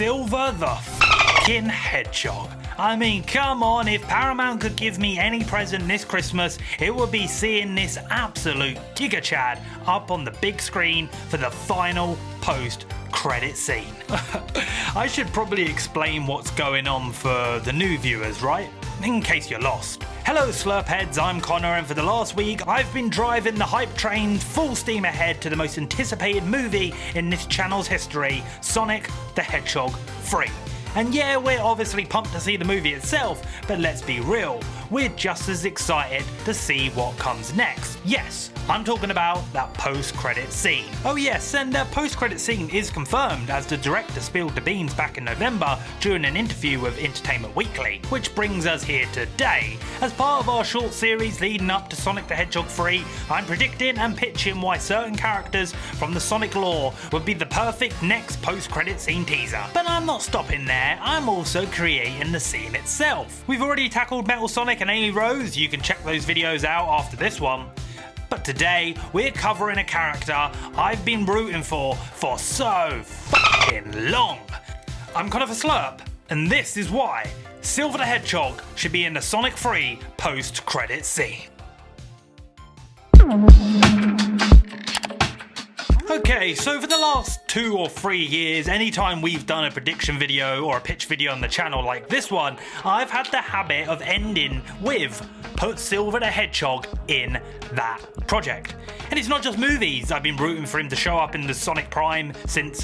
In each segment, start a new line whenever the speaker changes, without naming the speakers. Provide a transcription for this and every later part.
Silver the f***ing Hedgehog. I mean, come on, if Paramount could give me any present this Christmas, it would be seeing this absolute giga-chad up on the big screen for the final post-credit scene. I should probably explain what's going on for the new viewers, right? In case you're lost. Hello Slurpheads, I'm Connor, and for the last week I've been driving the hype train full steam ahead to the most anticipated movie in this channel's history, Sonic the Hedgehog 3. And yeah, we're obviously pumped to see the movie itself, but let's be real, we're just as excited to see what comes next. Yes, I'm talking about that post-credit scene. Oh yes, and that post-credit scene is confirmed, as the director spilled the beans back in November during an interview with Entertainment Weekly. Which brings us here today. As part of our short series leading up to Sonic the Hedgehog 3, I'm predicting and pitching why certain characters from the Sonic lore would be the perfect next post-credit scene teaser. But I'm not stopping there. I'm also creating the scene itself. We've already tackled Metal Sonic and Amy Rose, you can check those videos out after this one. But today, we're covering a character I've been rooting for so f***ing long. I'm Connor for Slurp, and this is why Silver the Hedgehog should be in the Sonic 3 post-credit scene. Okay, so for the last 2 or 3 years, anytime we've done a prediction video or a pitch video on the channel like this one, I've had the habit of ending with put Silver the Hedgehog in that project. And it's not just movies, I've been rooting for him to show up in the Sonic Prime since,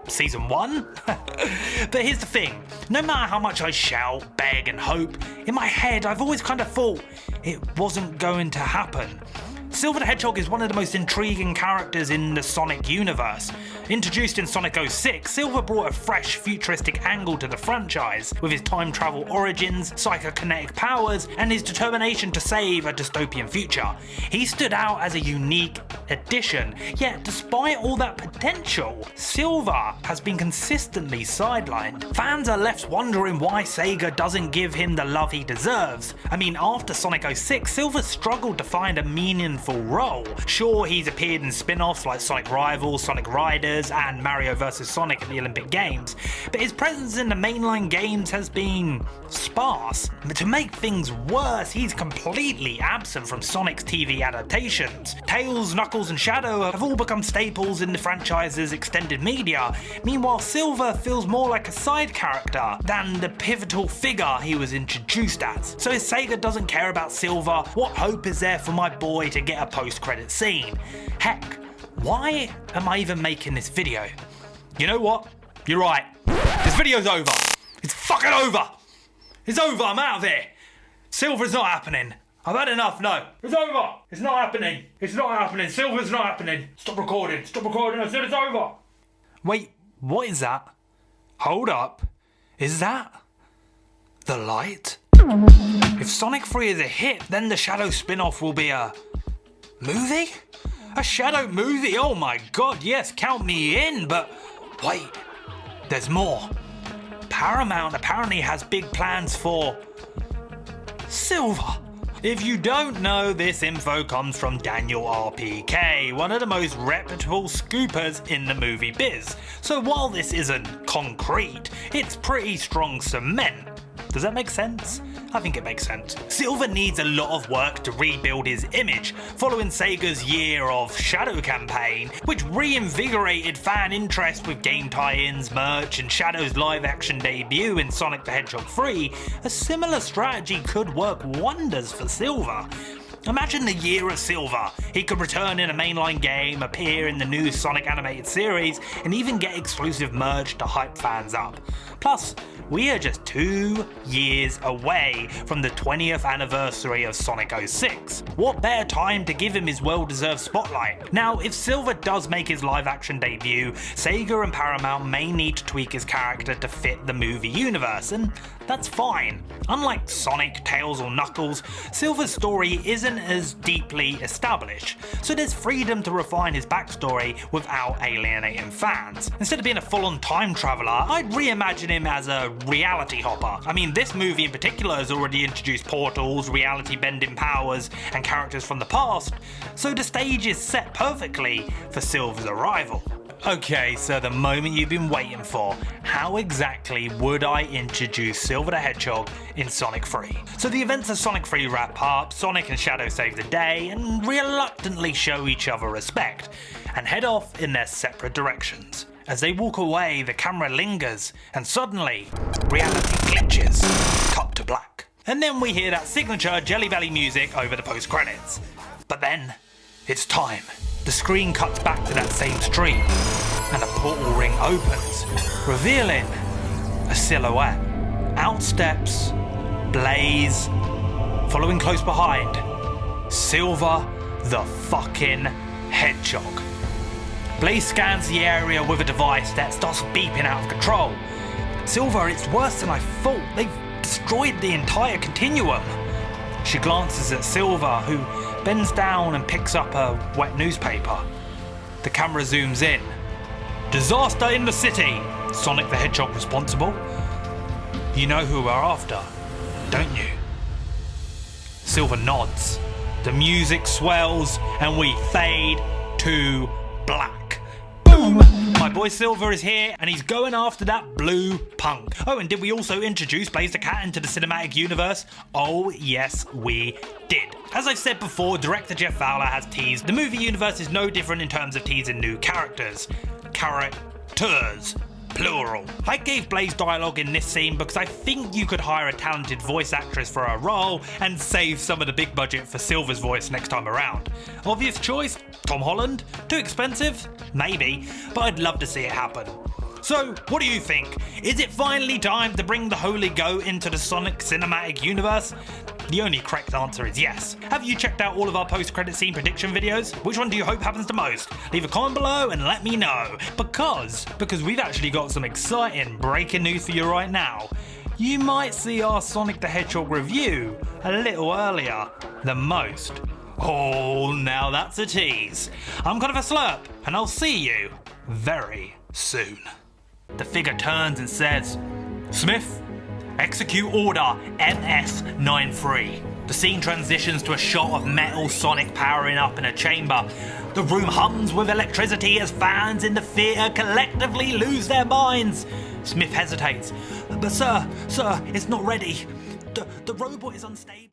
season 1? But here's the thing, no matter how much I shout, beg and hope, in my head I've always kind of thought it wasn't going to happen. Silver the Hedgehog is one of the most intriguing characters in the Sonic universe. Introduced in Sonic 06, Silver brought a fresh, futuristic angle to the franchise, with his time travel origins, psychokinetic powers, and his determination to save a dystopian future. He stood out as a unique addition, yet despite all that potential, Silver has been consistently sidelined. Fans are left wondering why Sega doesn't give him the love he deserves. I mean, after Sonic 06, Silver struggled to find a meaningful role. Sure, he's appeared in spin-offs like Sonic Rivals, Sonic Riders, and Mario vs Sonic at the Olympic Games, but his presence in the mainline games has been sparse. But to make things worse, he's completely absent from Sonic's TV adaptations. Tails, Knuckles and Shadow have all become staples in the franchise's extended media. Meanwhile, Silver feels more like a side character than the pivotal figure he was introduced as. So if Sega doesn't care about Silver, what hope is there for my boy to get a post-credit scene? Heck, why am I even making this video? You know what? You're right. This video's over. It's fucking over. It's over. I'm out of here. Silver's not happening. I've had enough. No. It's over. It's not happening. It's not happening. Silver's not happening. Stop recording. Stop recording. I said it's over. Wait, what is that? Hold up. Is that the light? If Sonic 3 is a hit, then the Shadow spin-off will be a movie? A Shadow movie? Oh my god, yes, count me in, but wait, there's more. Paramount apparently has big plans for Silver. If you don't know, this info comes from Daniel RPK, one of the most reputable scoopers in the movie biz. So while this isn't concrete, it's pretty strong cement. Does that make sense? I think it makes sense. Silver needs a lot of work to rebuild his image, following Sega's Year of Shadow campaign, which reinvigorated fan interest with game tie-ins, merch, and Shadow's live-action debut in Sonic the Hedgehog 3. A similar strategy could work wonders for Silver. Imagine the Year of Silver. He could return in a mainline game, appear in the new Sonic animated series, and even get exclusive merch to hype fans up. Plus, we are just 2 years away from the 20th anniversary of Sonic 06. What better time to give him his well-deserved spotlight? Now, if Silver does make his live-action debut, Sega and Paramount may need to tweak his character to fit the movie universe, and that's fine. Unlike Sonic, Tails or Knuckles, Silver's story isn't as deeply established, so there's freedom to refine his backstory without alienating fans. Instead of being a full-on time traveler, I'd reimagine him as a reality hopper. I mean, this movie in particular has already introduced portals, reality-bending powers, and characters from the past, so the stage is set perfectly for Silver's arrival. Okay, so the moment you've been waiting for. How exactly would I introduce Silver the Hedgehog in Sonic 3? So the events of Sonic 3 wrap up, Sonic and Shadow save the day, and reluctantly show each other respect, and head off in their separate directions. As they walk away, the camera lingers, and suddenly, reality glitches, cut to black. And then we hear that signature Jelly Belly music over the post-credits. But then, it's time. The screen cuts back to that same street, and a portal ring opens, revealing a silhouette. Out steps Blaze, following close behind, Silver the fucking Hedgehog. Blaze scans the area with a device that starts beeping out of control. Silver, it's worse than I thought. They've destroyed the entire continuum. She glances at Silver, who bends down and picks up a wet newspaper. The camera zooms in. Disaster in the city! Sonic the Hedgehog responsible? You know who we're after, don't you? Silver nods. The music swells and we fade to black. Boom! My boy Silver is here and he's going after that blue punk. Oh, and did we also introduce Blaze the Cat into the cinematic universe? Oh yes, we did. As I've said before, director Jeff Fowler has teased the movie universe is no different in terms of teasing new characters. Characters. Plural. I gave Blaze dialogue in this scene because I think you could hire a talented voice actress for a role and save some of the big budget for Silver's voice next time around. Obvious choice? Tom Holland? Too expensive? Maybe, but I'd love to see it happen. So, what do you think? Is it finally time to bring the Holy Goat into the Sonic cinematic universe? The only correct answer is yes. Have you checked out all of our post-credit scene prediction videos? Which one do you hope happens the most? Leave a comment below and let me know. Because we've actually got some exciting breaking news for you right now. You might see our Sonic the Hedgehog review a little earlier than most. Oh, now that's a tease. I'm kind of a slurp, and I'll see you very soon. The figure turns and says, Smith, execute order MS-93. The scene transitions to a shot of metal Sonic powering up in a chamber. The room hums with electricity as fans in the theatre collectively lose their minds. Smith hesitates. But sir, it's not ready. The robot is unstable.